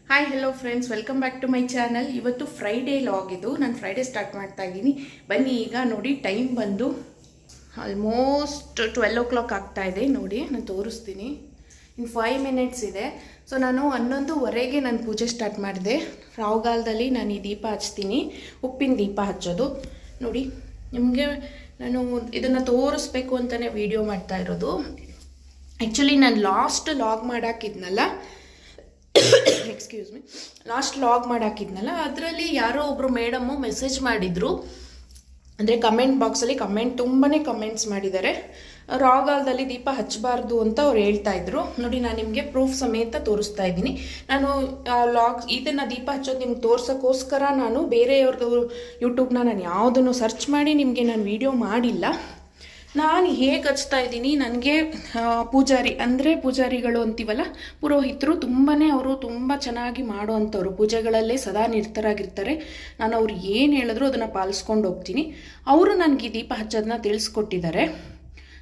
Hi hello friends, welcome back to my channel. ಇವತ್ತು Friday log ಇದು. ನಾನು Friday start ಮಾಡ್ತಾ ಇದ್ದೀನಿ. ಬನ್ನಿ, ಈಗ ನೋಡಿ ಟೈಮ್ ಬಂದು ಆಲ್ಮೋಸ್ಟ್ 12 ಆಗ್ತಾ ಇದೆ. ನೋಡಿ ನಾನು ತೋರಿಸ್ತೀನಿ. ಇನ್ನು 5 ಮಿನಿಟ್ಸ್ ಇದೆ. ಸೊ ನಾನು 11:15 ನಾನು ಪೂಜೆ ಸ್ಟಾರ್ಟ್ ಮಾಡಿದೆ. ರಾಹುಗಾಲದಲ್ಲಿ ನಾನು ಈ ದೀಪ ಹಚ್ತೀನಿ, ಉಪ್ಪಿನ ದೀಪ ಹಚ್ಚೋದು. ನೋಡಿ, ನಿಮಗೆ ನಾನು ಇದನ್ನು ತೋರಿಸ್ಬೇಕು ಅಂತಲೇ ವಿಡಿಯೋ ಮಾಡ್ತಾ ಇರೋದು. ಆ್ಯಕ್ಚುಲಿ ನಾನು ಲಾಸ್ಟ್ ಲಾಗ್ ಮಾಡಾಕಿದ್ನಲ್ಲ, ಎಕ್ಸ್ಕ್ಯೂಸ್ ಮಿ, ಲಾಸ್ಟ್ ಲಾಗ್ ಮಾಡಾಕಿದ್ನಲ್ಲ, ಅದರಲ್ಲಿ ಯಾರೋ ಒಬ್ಬರು ಮೇಡಮ್ಮು ಮೆಸೇಜ್ ಮಾಡಿದರು. ಅಂದರೆ ಕಮೆಂಟ್ ಬಾಕ್ಸಲ್ಲಿ ತುಂಬಾ ಕಮೆಂಟ್ಸ್ ಮಾಡಿದ್ದಾರೆ. ರಾಹುಗಾಲದಲ್ಲಿ ದೀಪ ಹಚ್ಚಬಾರ್ದು ಅಂತ ಅವ್ರು ಹೇಳ್ತಾ ಇದ್ರು. ನೋಡಿ, ನಾನು ನಿಮಗೆ ಪ್ರೂಫ್ ಸಮೇತ ತೋರಿಸ್ತಾ ಇದ್ದೀನಿ. ನಾನು ಇದನ್ನು ದೀಪ ಹಚ್ಚೋದು ನಿಮ್ಗೆ ತೋರ್ಸೋಕ್ಕೋಸ್ಕರ ನಾನು ಬೇರೆಯವ್ರದ್ದು ಯೂಟ್ಯೂಬ್ನ ನಾನು ಯಾವುದನ್ನು ಸರ್ಚ್ ಮಾಡಿ ನಿಮಗೆ ನಾನು ವಿಡಿಯೋ ಮಾಡಿಲ್ಲ. ನಾನು ಹೇಗೆ ಹಚ್ತಾ ಇದ್ದೀನಿ, ನನಗೆ ಪೂಜಾರಿಗಳು ಅಂತೀವಲ್ಲ, ಪುರೋಹಿತರು ಅವರು ತುಂಬ ಚೆನ್ನಾಗಿ ಮಾಡೋ ಅಂಥವ್ರು, ಪೂಜೆಗಳಲ್ಲೇ ಸದಾ ನಿರತರಾಗಿರ್ತಾರೆ. ನಾನು ಅವ್ರು ಏನು ಹೇಳಿದ್ರು ಅದನ್ನು ಪಾಲಿಸ್ಕೊಂಡು ಹೋಗ್ತೀನಿ. ಅವರು ನನಗೆ ಈ ದೀಪ ಹಚ್ಚೋದನ್ನ ತಿಳಿಸ್ಕೊಟ್ಟಿದ್ದಾರೆ.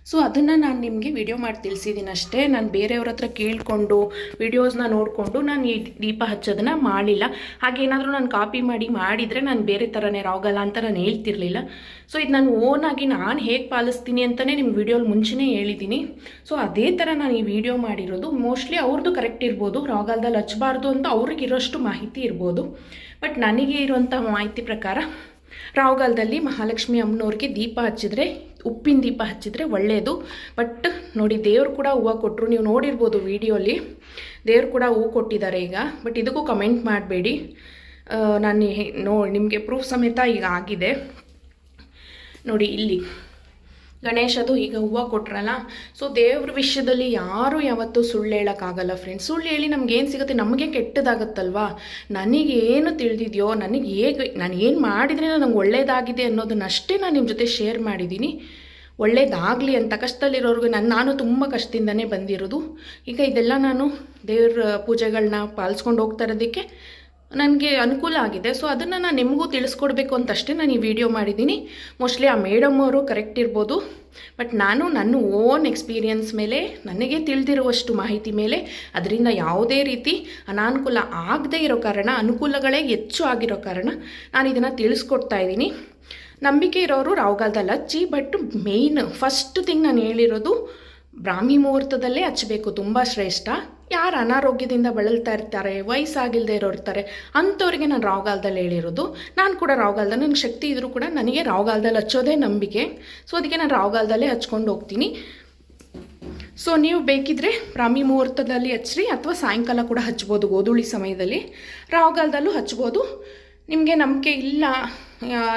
ಸೊ ಅದನ್ನು ನಾನು ನಿಮಗೆ ವಿಡಿಯೋ ಮಾಡಿ ತಿಳಿಸಿದ್ದೀನಿ ಅಷ್ಟೇ. ನಾನು ಬೇರೆಯವ್ರ ಹತ್ರ ಕೇಳಿಕೊಂಡು ವಿಡಿಯೋಸ್ನ ನೋಡಿಕೊಂಡು ನಾನು ಈ ದೀಪ ಹಚ್ಚೋದನ್ನು ಮಾಡಿಲ್ಲ. ಹಾಗೇನಾದರೂ ನಾನು ಕಾಪಿ ಮಾಡಿದರೆ ನಾನು ಬೇರೆ ಥರನೇ ರಾಹುಗಾಲ ಅಂತ ನಾನು ಹೇಳ್ತಿರ್ಲಿಲ್ಲ. ಸೊ ಇದು ನಾನು ಓನಾಗಿ ನಾನು ಹೇಗೆ ಪಾಲಿಸ್ತೀನಿ ಅಂತಲೇ ನಿಮ್ಮ ವಿಡಿಯೋಲಿ ಮುಂಚೆನೇ ಹೇಳಿದ್ದೀನಿ. ಸೊ ಅದೇ ಥರ ನಾನು ಈ ವಿಡಿಯೋ ಮಾಡಿರೋದು. ಮೋಸ್ಟ್ಲಿ ಅವ್ರದ್ದು ಕರೆಕ್ಟ್ ಇರ್ಬೋದು, ರಾಹುಗಾಲದಲ್ಲಿ ಹಚ್ಚಬಾರ್ದು ಅಂತ ಅವ್ರಿಗಿರೋಷ್ಟು ಮಾಹಿತಿ ಇರ್ಬೋದು. ಬಟ್ ನನಗೆ ಇರುವಂಥ ಮಾಹಿತಿ ಪ್ರಕಾರ ರಾಹುಗಾಲದಲ್ಲಿ ಮಹಾಲಕ್ಷ್ಮಿ ಅಮ್ಮನವ್ರಿಗೆ ದೀಪ ಹಚ್ಚಿದ್ರೆ, ಉಪ್ಪಿನ ದೀಪ ಹಚ್ಚಿದ್ರೆ ಒಳ್ಳೆಯದು. ಬಟ್ ನೋಡಿ, ದೇವ್ರು ಕೂಡ ಹೂವು ಕೊಟ್ಟರು, ನೀವು ನೋಡಿರ್ಬೋದು ವಿಡಿಯೋಲಿ, ದೇವ್ರು ಕೂಡ ಹೂವು ಕೊಟ್ಟಿದ್ದಾರೆ ಈಗ. ಬಟ್ ಇದಕ್ಕೂ ಕಮೆಂಟ್ ಮಾಡಬೇಡಿ, ನಾನು ನಿಮಗೆ ಪ್ರೂಫ್ ಸಮೇತ ಈಗ ಆಗಿದೆ. ನೋಡಿ, ಇಲ್ಲಿ ಗಣೇಶದು ಈಗ ಹೂವು ಕೊಟ್ರಲ್ಲ. ಸೊ ದೇವ್ರ ವಿಷಯದಲ್ಲಿ ಯಾರೂ ಯಾವತ್ತೂ ಸುಳ್ಳು ಹೇಳೋಕ್ಕಾಗಲ್ಲ ಫ್ರೆಂಡ್ಸ್. ಸುಳ್ಳು ಹೇಳಿ ನಮಗೇನು ಸಿಗುತ್ತೆ? ನಮಗೆ ಕೆಟ್ಟದಾಗತ್ತಲ್ವಾ. ನನಗೇನು ತಿಳಿದಿದೆಯೋ, ನಾನು ಏನು ಮಾಡಿದರೆ ನನಗೆ ಒಳ್ಳೇದಾಗಿದೆ ಅನ್ನೋದನ್ನಷ್ಟೇ ನಾನು ನಿಮ್ಮ ಜೊತೆ ಶೇರ್ ಮಾಡಿದ್ದೀನಿ. ಒಳ್ಳೇದಾಗಲಿ ಅಂತ ಕಷ್ಟದಲ್ಲಿರೋರ್ಗು ನಾನು ತುಂಬ ಕಷ್ಟದಿಂದನೇ ಬಂದಿರೋದು. ಈಗ ಇದೆಲ್ಲ ನಾನು ದೇವ್ರ ಪೂಜೆಗಳನ್ನ ಪಾಲಿಸ್ಕೊಂಡು ಹೋಗ್ತಾ ಇರೋದಕ್ಕೆ ನನಗೆ ಅನುಕೂಲ ಆಗಿದೆ. ಸೊ ಅದನ್ನು ನಾನು ನಿಮಗೂ ತಿಳಿಸ್ಕೊಡ್ಬೇಕು ಅಂತಷ್ಟೇ ನಾನು ಈ ವಿಡಿಯೋ ಮಾಡಿದ್ದೀನಿ. ಮೋಸ್ಟ್ಲಿ ಆ ಮೇಡಮ್ ಅವರು ಕರೆಕ್ಟ್ ಇರ್ಬೋದು. ಬಟ್ ನಾನು ನನ್ನ ಓನ್ ಎಕ್ಸ್ಪೀರಿಯನ್ಸ್ ಮೇಲೆ, ನನಗೆ ತಿಳಿದಿರುವಷ್ಟು ಮಾಹಿತಿ ಮೇಲೆ, ಅದರಿಂದ ಯಾವುದೇ ರೀತಿ ಅನಾನುಕೂಲ ಆಗದೇ ಇರೋ ಕಾರಣ, ಅನುಕೂಲಗಳೇ ಹೆಚ್ಚು ಆಗಿರೋ ಕಾರಣ ನಾನು ಇದನ್ನು ತಿಳಿಸ್ಕೊಡ್ತಾ ಇದ್ದೀನಿ. ನಂಬಿಕೆ ಇರೋರು ರಾಹುಗಾಲದಲ್ಲಿ ಹಚ್ಚಿ. ಬಟ್ ಮೇಯ್ನ್ ಫಸ್ಟ್ ಥಿಂಗ್ ನಾನು ಹೇಳಿರೋದು, ಬ್ರಾಹ್ಮಿ ಮುಹೂರ್ತದಲ್ಲೇ ಹಚ್ಚಬೇಕು, ತುಂಬ ಶ್ರೇಷ್ಠ. ಯಾರು ಅನಾರೋಗ್ಯದಿಂದ ಬಳಲ್ತಾ ಇರ್ತಾರೆ, ವಯಸ್ಸಾಗಿಲ್ಲದೆ ಇರೋರು ಇರ್ತಾರೆ, ಅಂಥವ್ರಿಗೆ ನಾನು ರಾಹುಗಾಲದಲ್ಲಿ ಹೇಳಿರೋದು. ನಾನು ಕೂಡ ರಾಹುಗಾಲದಲ್ಲಿ, ನನಗೆ ಶಕ್ತಿ ಇದ್ದರೂ ಕೂಡ ನನಗೆ ರಾಹುಗಾಲದಲ್ಲಿ ಹಚ್ಚೋದೇ ನಂಬಿಕೆ. ಸೊ ಅದಕ್ಕೆ ನಾನು ರಾಹುಗಾಲದಲ್ಲೇ ಹಚ್ಕೊಂಡು ಹೋಗ್ತೀನಿ. ಸೊ ನೀವು ಬೇಕಿದ್ದರೆ ಬ್ರಾಹ್ಮಿ ಮುಹೂರ್ತದಲ್ಲಿ ಹಚ್ಚಿರಿ, ಅಥವಾ ಸಾಯಂಕಾಲ ಕೂಡ ಹಚ್ಬೋದು, ಗೋಧೂಳಿ ಸಮಯದಲ್ಲಿ. ರಾಹುಗಾಲದಲ್ಲೂ ಹಚ್ಬೋದು. ನಿಮಗೆ ನಂಬಿಕೆ ಇಲ್ಲ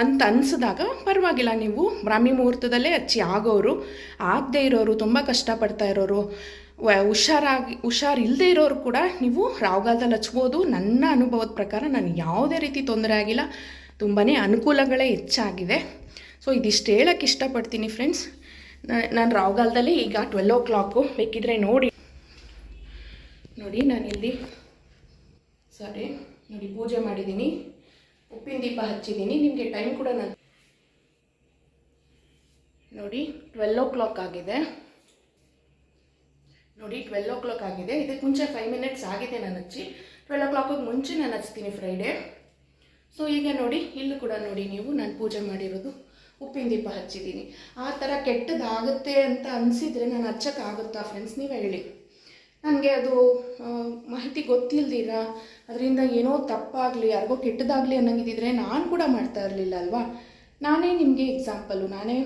ಅಂತ ಅನಿಸಿದಾಗ ಪರವಾಗಿಲ್ಲ, ನೀವು ಬ್ರಾಹ್ಮಿ ಮುಹೂರ್ತದಲ್ಲೇ ಹಚ್ಚಿ. ಆಗೋರು, ಆಗದೇ ಇರೋರು, ತುಂಬ ಕಷ್ಟಪಡ್ತಾ ಇರೋರು, ಹುಷಾರಿಲ್ಲದೆ ಇರೋರು ಕೂಡ ನೀವು ರಾಹುಗಾಲದಲ್ಲಿ ಹಚ್ಬೋದು. ನನ್ನ ಅನುಭವದ ಪ್ರಕಾರ ನನಗೆ ಯಾವುದೇ ರೀತಿ ತೊಂದರೆ ಆಗಿಲ್ಲ, ತುಂಬಾ ಅನುಕೂಲಗಳೇ ಹೆಚ್ಚಾಗಿದೆ. ಸೊ ಇದಿಷ್ಟು ಹೇಳೋಕ್ಕೆ ಇಷ್ಟಪಡ್ತೀನಿ ಫ್ರೆಂಡ್ಸ್. ನಾನು ರಾಹುಗಾಲದಲ್ಲಿ ಈಗ 12 ಬೇಕಿದ್ರೆ ನೋಡಿ. ನಾನಿಲ್ಲಿ ನೋಡಿ ಪೂಜೆ ಮಾಡಿದ್ದೀನಿ, ಉಪ್ಪಿನ ದೀಪ ಹಚ್ಚಿದ್ದೀನಿ. ನಿಮಗೆ ಟೈಮ್ ಕೂಡ ನಾನು ನೋಡಿ 12 ಆಗಿದೆ. ನೋಡಿ 12 ಆಗಿದೆ. ಇದಕ್ಕೆ ಮುಂಚೆ 5 ಮಿನಿಟ್ಸ್ ಆಗಿದೆ ನಾನು ಹಚ್ಚಿ. 12 ಮುಂಚೆ ನಾನು ಹಚ್ತೀನಿ ಫ್ರೈಡೇ. ಸೊ ಈಗ ನೋಡಿ, ಇಲ್ಲೂ ಕೂಡ ನೋಡಿ ನೀವು, ನಾನು ಪೂಜೆ ಮಾಡಿರೋದು, ಉಪ್ಪಿನ ದೀಪ ಹಚ್ಚಿದ್ದೀನಿ. ಆ ಥರ ಕೆಟ್ಟದಾಗುತ್ತೆ ಅಂತ ಅನಿಸಿದರೆ ನಾನು ಹಚ್ಚೋಕ್ಕಾಗುತ್ತಾ ಫ್ರೆಂಡ್ಸ್? ನೀವೇ ಹೇಳಿ. ನನಗೆ ಅದು ಮಾಹಿತಿ ಗೊತ್ತಿಲ್ದಿರ ಅದರಿಂದ ಏನೋ ತಪ್ಪಾಗಲಿ, ಯಾರಿಗೋ ಕೆಟ್ಟದಾಗಲಿ ಅನ್ನಂಗಿದ್ದರೆ ನಾನು ಕೂಡ ಮಾಡ್ತಾ ಇರಲಿಲ್ಲ ಅಲ್ವಾ. ನಾನೇ ನಿಮಗೆ ಎಕ್ಸಾಂಪಲು, ನಾನೇ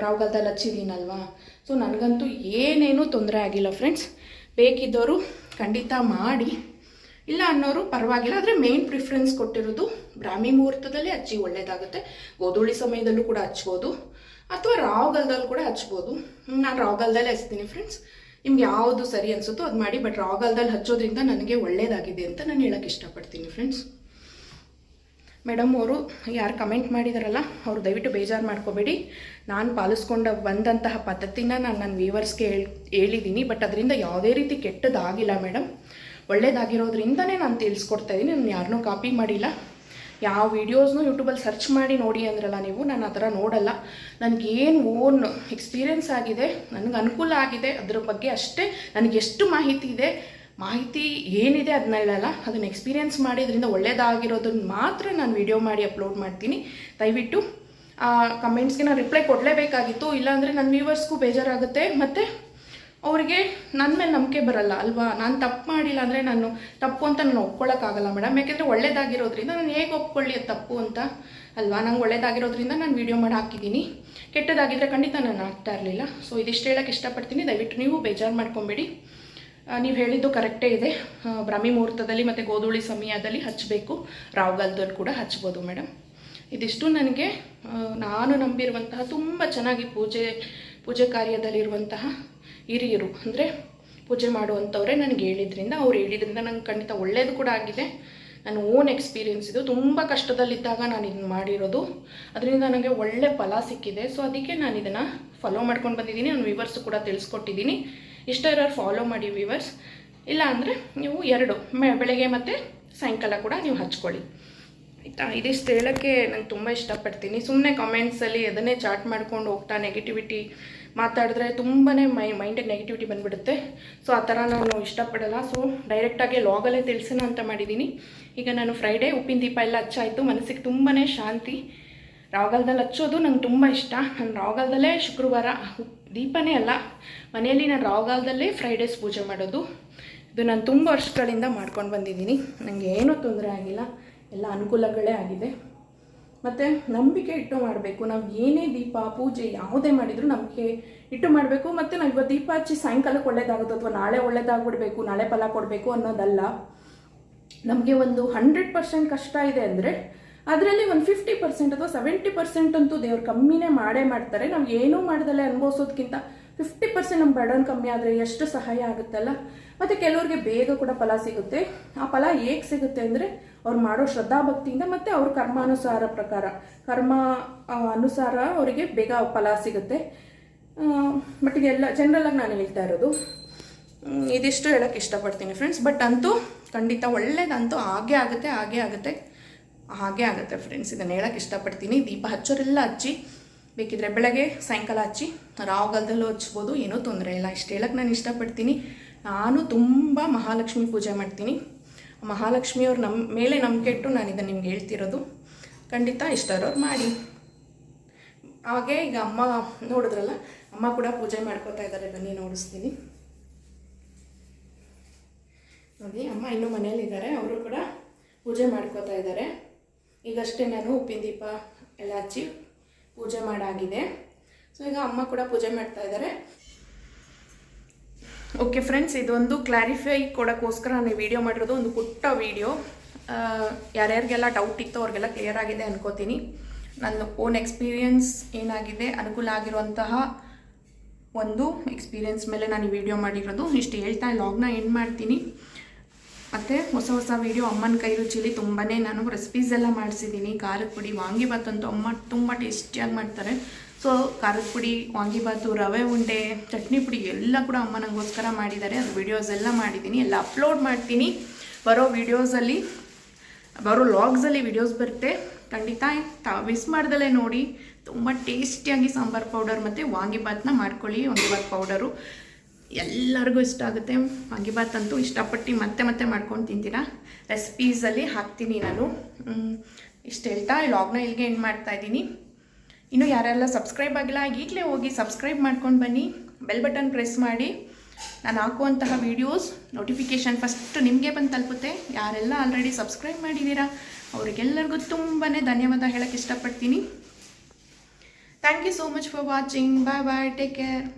ರಾಹುಗಾಲದಲ್ಲಿ ಹಚ್ಚಿದ್ದೀನಲ್ವಾ. ಸೊ ನನಗಂತೂ ಏನೇನೂ ತೊಂದರೆ ಆಗಿಲ್ಲ ಫ್ರೆಂಡ್ಸ್. ಬೇಕಿದ್ದವರು ಖಂಡಿತ ಮಾಡಿ, ಇಲ್ಲ ಅನ್ನೋರು ಪರವಾಗಿಲ್ಲ. ಆದರೆ ಮೇನ್ ಪ್ರಿಫರೆನ್ಸ್ ಕೊಟ್ಟಿರೋದು ಬ್ರಾಹ್ಮಿ ಮುಹೂರ್ತದಲ್ಲೇ ಹಚ್ಚಿ, ಒಳ್ಳೆಯದಾಗುತ್ತೆ. ಗೋಧೂಳಿ ಸಮಯದಲ್ಲೂ ಕೂಡ ಹಚ್ಬೋದು, ಅಥವಾ ರಾಹುಗಾಲದಲ್ಲಿ ಕೂಡ ಹಚ್ಬೋದು. ನಾನು ರಾಹುಗಾಲದಲ್ಲೇ ಹಚ್ತೀನಿ ಫ್ರೆಂಡ್ಸ್. ನಿಮ್ಗೆ ಯಾವುದು ಸರಿ ಅನಿಸುತ್ತೋ ಅದು ಮಾಡಿ. ಬಟ್ ರಾಹುಗಾಲದಲ್ಲಿ ಹಚ್ಚೋದ್ರಿಂದ ನನಗೆ ಒಳ್ಳೆಯದಾಗಿದೆ ಅಂತ ನಾನು ಹೇಳೋಕ್ಕೆ ಇಷ್ಟಪಡ್ತೀನಿ ಫ್ರೆಂಡ್ಸ್. ಮೇಡಮ್ ಅವರು ಯಾರು ಕಮೆಂಟ್ ಮಾಡಿದಾರಲ್ಲ, ಅವರು ದಯವಿಟ್ಟು ಬೇಜಾರು ಮಾಡ್ಕೋಬೇಡಿ. ನಾನು ಪಾಲಿಸ್ಕೊಂಡು ಬಂದಂತಹ ಪದ್ಧತಿನ ನಾನು ನನ್ನ ವ್ಯೂವರ್ಸ್ಗೆ ಹೇಳಿದ್ದೀನಿ. ಬಟ್ ಅದರಿಂದ ಯಾವುದೇ ರೀತಿ ಕೆಟ್ಟದಾಗಿಲ್ಲ ಮೇಡಮ್, ಒಳ್ಳೇದಾಗಿರೋದ್ರಿಂದನೇ ನಾನು ತಿಳಿಸ್ಕೊಡ್ತಾ ಇದ್ದೀನಿ. ನಾನು ಯಾರನ್ನೂ ಕಾಪಿ ಮಾಡಿಲ್ಲ. ಯಾವ ವೀಡಿಯೋಸ್ನೂ ಯೂಟ್ಯೂಬಲ್ಲಿ ಸರ್ಚ್ ಮಾಡಿ ನೋಡಿ ಅಂದ್ರಲ್ಲ ನೀವು, ನಾನು ಆ ಥರ ನೋಡಲ್ಲ. ನನಗೇನು ಓನ್ ಎಕ್ಸ್ಪೀರಿಯೆನ್ಸ್ ಆಗಿದೆ, ನನಗೆ ಅನುಕೂಲ ಆಗಿದೆ, ಅದರ ಬಗ್ಗೆ ಅಷ್ಟೇ. ನನಗೆ ಎಷ್ಟು ಮಾಹಿತಿ ಇದೆ ಮಾಹಿತಿ ಏನಿದೆ ಅದನ್ನ ಹೇಳಲ್ಲ, ಅದನ್ನು ಎಕ್ಸ್ಪೀರಿಯೆನ್ಸ್ ಮಾಡಿದ್ರಿಂದ ಒಳ್ಳೆಯದಾಗಿರೋದನ್ನ ಮಾತ್ರ ನಾನು ವಿಡಿಯೋ ಮಾಡಿ ಅಪ್ಲೋಡ್ ಮಾಡ್ತೀನಿ. ದಯವಿಟ್ಟು ಕಮೆಂಟ್ಸ್ಗೆ ನಾನು ರಿಪ್ಲೈ ಕೊಡಲೇಬೇಕಾಗಿತ್ತು, ಇಲ್ಲಾಂದರೆ ನನ್ನ ವ್ಯೂವರ್ಸ್ಗೂ ಬೇಜಾರಾಗುತ್ತೆ, ಮತ್ತು ಅವರಿಗೆ ನನ್ನ ಮೇಲೆ ನಂಬಿಕೆ ಬರಲ್ಲ ಅಲ್ವಾ. ನಾನು ತಪ್ಪು ಮಾಡಿಲ್ಲ ಅಂದರೆ ನಾನು ತಪ್ಪು ಅಂತ ನಾನು ಒಪ್ಕೊಳ್ಳೋಕ್ಕಾಗಲ್ಲ ಮೇಡಮ್. ಯಾಕೆಂದರೆ ಒಳ್ಳೇದಾಗಿರೋದ್ರಿಂದ ನಾನು ಹೇಗೆ ಒಪ್ಕೊಳ್ಳಿ ಅದು ತಪ್ಪು ಅಂತ ಅಲ್ವಾ. ನಂಗೆ ಒಳ್ಳೇದಾಗಿರೋದ್ರಿಂದ ನಾನು ವೀಡಿಯೋ ಮಾಡಿ ಹಾಕಿದ್ದೀನಿ, ಕೆಟ್ಟದಾಗಿದ್ದರೆ ಖಂಡಿತ ನಾನು ಆಗ್ತಾ ಇರಲಿಲ್ಲ. ಸೊ ಇದಿಷ್ಟು ಹೇಳೋಕ್ಕೆ ಇಷ್ಟಪಡ್ತೀನಿ. ದಯವಿಟ್ಟು ನೀವು ಬೇಜಾರು ಮಾಡ್ಕೊಬೇಡಿ. ನೀವು ಹೇಳಿದ್ದು ಕರೆಕ್ಟೇ ಇದೆ. ಬ್ರಾಹ್ಮಿ ಮುಹೂರ್ತದಲ್ಲಿ ಮತ್ತು ಗೋಧೂಳಿ ಸಮಯದಲ್ಲಿ ಹಚ್ಚಬೇಕು, ರಾಹುಗಾಲದಲ್ಲಿ ಕೂಡ ಹಚ್ಬೋದು ಮೇಡಮ್. ಇದಿಷ್ಟು ನನಗೆ ನಾನು ನಂಬಿರುವಂತಹ ತುಂಬ ಚೆನ್ನಾಗಿ ಪೂಜೆ ಕಾರ್ಯದಲ್ಲಿರುವಂತಹ ಹಿರಿಯರು ಅಂದರೆ ಪೂಜೆ ಮಾಡುವಂಥವ್ರೆ ನನಗೆ ಹೇಳಿದ್ರಿಂದ, ಅವ್ರು ಹೇಳಿದ್ರಿಂದ ನಂಗೆ ಖಂಡಿತ ಒಳ್ಳೆಯದು ಕೂಡ ಆಗಿದೆ. ನನ್ನ ಓನ್ ಎಕ್ಸ್ಪೀರಿಯೆನ್ಸ್ ಇದು. ತುಂಬ ಕಷ್ಟದಲ್ಲಿದ್ದಾಗ ನಾನು ಇದನ್ನು ಮಾಡಿರೋದು, ಅದರಿಂದ ನನಗೆ ಒಳ್ಳೆ ಫಲ ಸಿಕ್ಕಿದೆ. ಸೊ ಅದಕ್ಕೆ ನಾನು ಇದನ್ನು ಫಾಲೋ ಮಾಡ್ಕೊಂಡು ಬಂದಿದ್ದೀನಿ. ನನ್ನ ವ್ಯೂವರ್ಸ್ ಕೂಡ ತಿಳಿಸ್ಕೊಟ್ಟಿದ್ದೀನಿ. ಇಷ್ಟ ಇರೋರು ಫಾಲೋ ಮಾಡಿ ವ್ಯೂವರ್ಸ್. ಇಲ್ಲ ಅಂದರೆ ನೀವು 2 ಬೆಳಗ್ಗೆ ಮತ್ತು ಸಾಯಂಕಾಲ ಕೂಡ ನೀವು ಹಚ್ಕೊಳ್ಳಿ ಆಯಿತಾ. ಇದಿಷ್ಟು ಹೇಳೋಕ್ಕೆ ನಾನು ತುಂಬ ಇಷ್ಟಪಡ್ತೀನಿ. ಸುಮ್ಮನೆ ಕಾಮೆಂಟ್ಸಲ್ಲಿ ಅದನ್ನೇ ಚಾಟ್ ಮಾಡ್ಕೊಂಡು ಹೋಗ್ತಾ ನೆಗೆಟಿವಿಟಿ ಮಾತಾಡಿದ್ರೆ ತುಂಬಾ ಮೈಂಡಿಗೆ ನೆಗೆಟಿವಿಟಿ ಬಂದುಬಿಡುತ್ತೆ. ಸೊ ಆ ಥರ ನಾನು ಇಷ್ಟಪಡಲ್ಲ. ಸೊ ಡೈರೆಕ್ಟಾಗಿ ಲಾಗಲ್ಲೇ ತಿಳಿಸೋಣ ಅಂತ ಮಾಡಿದ್ದೀನಿ. ಈಗ ನಾನು ಫ್ರೈಡೇ ಉಪ್ಪಿನ ದೀಪ ಎಲ್ಲ ಹಚ್ಚಾಯಿತು, ಮನಸ್ಸಿಗೆ ತುಂಬಾ ಶಾಂತಿ. ರಾಹುಗಾಲದಲ್ಲಿ ಹಚ್ಚೋದು ನಂಗೆ ತುಂಬ ಇಷ್ಟ. ನಾನು ರಾಹುಗಾಲದಲ್ಲೇ ಶುಕ್ರವಾರ ದೀಪನೇ ಅಲ್ಲ, ಮನೆಯಲ್ಲಿ ನಾನು ರಾಹುಗಾಲದಲ್ಲೇ ಫ್ರೈಡೇಸ್ ಪೂಜೆ ಮಾಡೋದು. ಇದು ನಾನು ತುಂಬ ವರ್ಷಗಳಿಂದ ಮಾಡ್ಕೊಂಡು ಬಂದಿದ್ದೀನಿ. ನನಗೆ ಏನೂ ತೊಂದರೆ ಆಗಿಲ್ಲ, ಎಲ್ಲ ಅನುಕೂಲಗಳೇ ಆಗಿದೆ. ಮತ್ತು ನಂಬಿಕೆ ಇಟ್ಟು ಮಾಡಬೇಕು. ನಾವು ಏನೇ ದೀಪ ಪೂಜೆ ಯಾವುದೇ ಮಾಡಿದರೂ ನಂಬಿಕೆ ಇಟ್ಟು ಮಾಡಬೇಕು. ಮತ್ತು ನಾವು ಇವತ್ತು ದೀಪ ಹಚ್ಚಿ ಸಾಯಂಕಾಲಕ್ಕೆ ಒಳ್ಳೇದಾಗುತ್ತೆ ಅಥವಾ ನಾಳೆ ಒಳ್ಳೇದಾಗ್ಬಿಡ್ಬೇಕು, ನಾಳೆ ಫಲ ಕೊಡಬೇಕು ಅನ್ನೋದಲ್ಲ. ನಮಗೆ ಒಂದು 100% ಕಷ್ಟ ಇದೆ ಅಂದರೆ ಅದರಲ್ಲಿ ಒಂದು 50% ಅಥವಾ 70% ಅಂತೂ ದೇವ್ರು ಕಮ್ಮಿನೇ ಮಾಡ್ತಾರೆ. ನಾವು ಏನೂ ಮಾಡ್ದಲ್ಲೇ ಅನುಭವಿಸೋದಕ್ಕಿಂತ 50% ನಮ್ಮ ಬರ್ಡನ್ ಕಮ್ಮಿ ಆದರೆ ಎಷ್ಟು ಸಹಾಯ ಆಗುತ್ತಲ್ಲ. ಮತ್ತು ಕೆಲವ್ರಿಗೆ ಬೇಗ ಕೂಡ ಫಲ ಸಿಗುತ್ತೆ. ಆ ಫಲ ಹೇಗೆ ಸಿಗುತ್ತೆ ಅಂದರೆ ಅವ್ರು ಮಾಡೋ ಶ್ರದ್ಧಾಭಕ್ತಿಯಿಂದ ಮತ್ತು ಅವ್ರ ಕರ್ಮಾನುಸಾರ ಅವರಿಗೆ ಬೇಗ ಫಲ ಸಿಗುತ್ತೆ. ಬಟ್ ಇದೆಲ್ಲ ಜನರಲ್ಲಾಗಿ ನಾನು ಹೇಳ್ತಾ ಇರೋದು. ಇದಿಷ್ಟು ಹೇಳೋಕ್ಕೆ ಇಷ್ಟಪಡ್ತೀನಿ ಫ್ರೆಂಡ್ಸ್. ಬಟ್ ಅಂತೂ ಖಂಡಿತ ಒಳ್ಳೇದಂತೂ ಹಾಗೇ ಆಗುತ್ತೆ ಫ್ರೆಂಡ್ಸ್. ಇದನ್ನು ಹೇಳೋಕ್ಕೆ ಇಷ್ಟಪಡ್ತೀನಿ. ದೀಪ ಹಚ್ಚೋರೆಲ್ಲ ಹಚ್ಚಿ, ಬೇಕಿದ್ರೆ ಬೆಳಗ್ಗೆ ಸಾಯಂಕಾಲ ಹಚ್ಚಿ, ರಾಹುಗಾಲದಲ್ಲೂ ಹಚ್ಬೋದು, ಏನೂ ತೊಂದರೆ ಇಲ್ಲ. ಇಷ್ಟು ಹೇಳೋಕ್ಕೆ ನಾನು ಇಷ್ಟಪಡ್ತೀನಿ. ನಾನು ತುಂಬ ಮಹಾಲಕ್ಷ್ಮಿ ಪೂಜೆ ಮಾಡ್ತೀನಿ. ಮಹಾಲಕ್ಷ್ಮಿಯವ್ರು ನಮ್ಮ ಮೇಲೆ ನಂಬಿಕೆ ಇಟ್ಟು ನಾನು ಇದನ್ನು ನಿಮ್ಗೆ ಹೇಳ್ತಿರೋದು. ಖಂಡಿತ ಇಷ್ಟ ಇರೋರು ಮಾಡಿ. ಹಾಗೆ ಈಗ ಅಮ್ಮ ನೋಡಿದ್ರಲ್ಲ, ಅಮ್ಮ ಕೂಡ ಪೂಜೆ ಮಾಡ್ಕೋತಾ ಇದ್ದಾರೆ. ಬನ್ನಿ ನೋಡಿಸ್ತೀನಿ ನೋಡಿ. ಅಮ್ಮ ಇನ್ನೂ ಮನೇಲಿದ್ದಾರೆ, ಅವರು ಕೂಡ ಪೂಜೆ ಮಾಡ್ಕೋತಾ ಇದ್ದಾರೆ. ಈಗಷ್ಟೇ ನಾನು ಉಪ್ಪಿನ ದೀಪ ಎಲ್ಲ ಹಚ್ಚಿ ಪೂಜೆ ಮಾಡಾಗಿದೆ. ಸೊ ಈಗ ಅಮ್ಮ ಕೂಡ ಪೂಜೆ ಮಾಡ್ತಾ ಇದ್ದಾರೆ. ಓಕೆ ಫ್ರೆಂಡ್ಸ್, ಇದೊಂದು ಕ್ಲಾರಿಫೈ ಕೊಡೋಕ್ಕೋಸ್ಕರ ನಾನು ವಿಡಿಯೋ ಮಾಡಿರೋದು. ಒಂದು ಪುಟ್ಟ ವಿಡಿಯೋ. ಯಾರ್ಯಾರಿಗೆಲ್ಲ ಡೌಟ್ ಇತ್ತು ಅವ್ರಿಗೆಲ್ಲ ಕ್ಲಿಯರ್ ಆಗಿದೆ ಅನ್ಕೋತೀನಿ. ನನ್ನ ಓನ್ ಎಕ್ಸ್ಪೀರಿಯನ್ಸ್ ಏನಾಗಿದೆ, ಅನುಕೂಲ ಆಗಿರುವಂತಹ ಒಂದು ಎಕ್ಸ್ಪೀರಿಯನ್ಸ್ ಮೇಲೆ ನಾನು ಈ ವಿಡಿಯೋ ಮಾಡಿರೋದು. ಇಷ್ಟು ಹೇಳ್ತಾ ಲಾಗ್ನ ಎಂಡ್ ಮಾಡ್ತೀನಿ. ಮತ್ತು ಹೊಸ ವೀಡಿಯೋ ಅಮ್ಮನ ಕೈ ರುಚಿಲಿ ತುಂಬಾ ನಾನು ರೆಸಿಪೀಸ್ ಎಲ್ಲ ಮಾಡಿಸಿದ್ದೀನಿ. ಖಾರದ ಪುಡಿ, ವಾಂಗಿಬಾತ್ ಅಂತೂ ಅಮ್ಮ ತುಂಬ ಟೇಸ್ಟಿಯಾಗಿ ಮಾಡ್ತಾರೆ. ಸೊ ಖಾರದ ಪುಡಿ, ವಾಂಗಿಬಾತು, ರವೆ ಉಂಡೆ, ಚಟ್ನಿ ಪುಡಿ ಎಲ್ಲ ಕೂಡ ಅಮ್ಮ ನನಗೋಸ್ಕರ ಮಾಡಿದ್ದಾರೆ. ಅದು ವೀಡಿಯೋಸ್ ಎಲ್ಲ ಮಾಡಿದ್ದೀನಿ, ಎಲ್ಲ ಅಪ್ಲೋಡ್ ಮಾಡ್ತೀನಿ. ಬರೋ ಲಾಗ್ಸಲ್ಲಿ ವೀಡಿಯೋಸ್ ಬರುತ್ತೆ. ಖಂಡಿತ ಮಿಸ್ ಮಾಡ್ದಲೇ ನೋಡಿ. ತುಂಬ ಟೇಸ್ಟಿಯಾಗಿ ಸಾಂಬಾರು ಪೌಡರ್ ಮತ್ತು ವಾಂಗಿಬಾತನ್ನ ಮಾಡ್ಕೊಳ್ಳಿ. ವಾಂಗಿಬಾತ್ ಪೌಡರು ಎಲ್ಲರಿಗೂ ಇಷ್ಟ ಆಗುತ್ತೆ. ವಾಂಗಿಬಾತ್ ಅಂತೂ ಇಷ್ಟಪಟ್ಟು ಮತ್ತೆ ಮಾಡ್ಕೊಂಡು ತಿಂತೀರಾ. ರೆಸಿಪೀಸಲ್ಲಿ ಹಾಕ್ತೀನಿ ನಾನು. ಇಷ್ಟು ಹೇಳ್ತಾ ಈ ಲಾಗ್ನ ಇಲ್ಲಿಗೆ ಎಂಡ್ ಮಾಡ್ತಾಯಿದ್ದೀನಿ. ಇನ್ನು ಯಾರೆಲ್ಲ ಸಬ್ಸ್ಕ್ರೈಬ್ ಆಗಿಲ್ಲ, ಈಗಲೇ ಹೋಗಿ ಸಬ್ಸ್ಕ್ರೈಬ್ ಮಾಡ್ಕೊಂಡು ಬನ್ನಿ. ಬೆಲ್ ಬಟನ್ ಪ್ರೆಸ್ ಮಾಡಿ. ನಾನು ಹಾಕುವಂತಹ ವೀಡಿಯೋಸ್ ನೋಟಿಫಿಕೇಷನ್ ಫಸ್ಟ್ ನಿಮಗೆ ಬಂದು ತಲುಪುತ್ತೆ. ಯಾರೆಲ್ಲ ಆಲ್ರೆಡಿ ಸಬ್ಸ್ಕ್ರೈಬ್ ಮಾಡಿದ್ದೀರಾ ಅವರಿಗೆಲ್ಲರಿಗೂ ತುಂಬಾ ಧನ್ಯವಾದ ಹೇಳೋಕ್ಕೆ ಇಷ್ಟಪಡ್ತೀನಿ. Thank you so much for watching. Bye, take care.